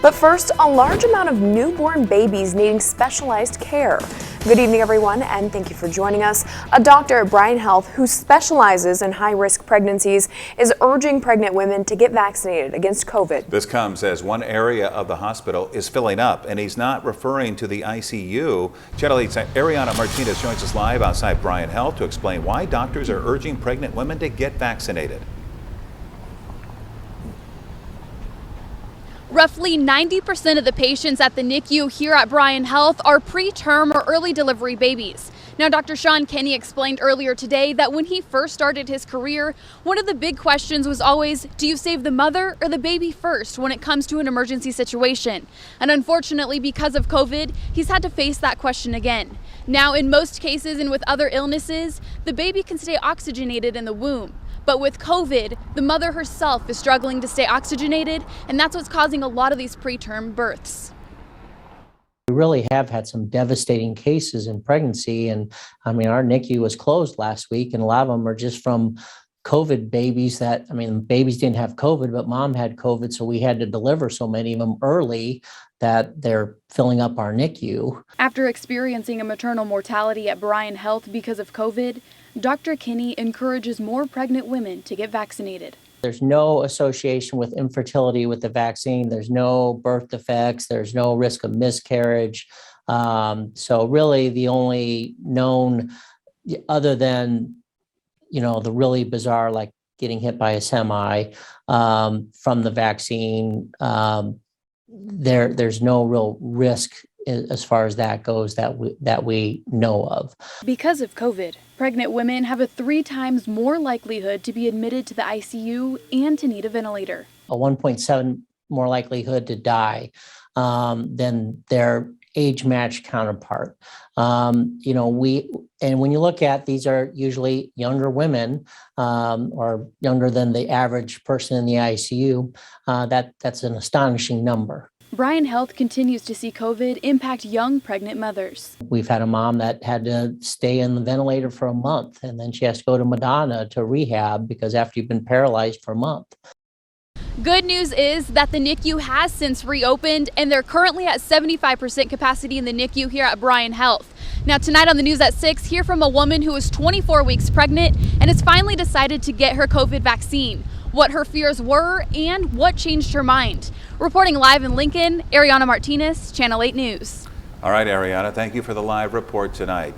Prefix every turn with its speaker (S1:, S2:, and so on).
S1: But first, a large amount of newborn babies needing specialized care. Good evening, everyone, and thank you for joining us. A doctor at Bryan Health who specializes in high-risk pregnancies is urging pregnant women to get vaccinated against COVID.
S2: This comes as one area of the hospital is filling up, and he's not referring to the ICU. Channel 8's Ariana Martinez joins us live outside Bryan Health to explain why doctors are urging pregnant women to get vaccinated.
S3: Roughly 90% of the patients at the NICU here at Bryan Health are preterm or early delivery babies. Now, Dr. Sean Kenny explained earlier today that when he first started his career, one of the big questions was always, do you save the mother or the baby first when it comes to an emergency situation? And unfortunately, because of COVID, he's had to face that question again. Now, in most cases and with other illnesses, the baby can stay oxygenated in the womb. But with COVID, the mother herself is struggling to stay oxygenated, and that's what's causing a lot of these preterm births.
S4: We really have had some devastating cases in pregnancy, and I mean, our NICU was closed last week, and a lot of them are just from COVID babies babies didn't have COVID, but mom had COVID, so we had to deliver so many of them early that they're filling up our NICU.
S3: After experiencing a maternal mortality at Bryan Health because of COVID, Dr. Kinney encourages more pregnant women to get vaccinated.
S4: There's no association with infertility with the vaccine. There's no birth defects. There's no risk of miscarriage. So really the only known, other than, the really bizarre, like getting hit by a semi from the vaccine, there's no real risk as far as that goes that we know of.
S3: Because of COVID, pregnant women have a 3 times more likelihood to be admitted to the ICU and to need a ventilator.
S4: A 1.7 more likelihood to die than their age-matched counterpart. When you look at, these are usually younger women or younger than the average person in the ICU. That's an astonishing number.
S3: Bryan Health continues to see COVID impact young pregnant mothers.
S4: We've had a mom that had to stay in the ventilator for a month, and then she has to go to Madonna to rehab because after you've been paralyzed for a month.
S3: Good news is that the NICU has since reopened, and they're currently at 75% capacity in the NICU here at Bryan Health. Now, tonight on the news at 6, hear from a woman who is 24 weeks pregnant and has finally decided to get her COVID vaccine, what her fears were, and what changed her mind. Reporting live in Lincoln, Ariana Martinez, Channel 8 News.
S2: All right, Ariana, thank you for the live report tonight.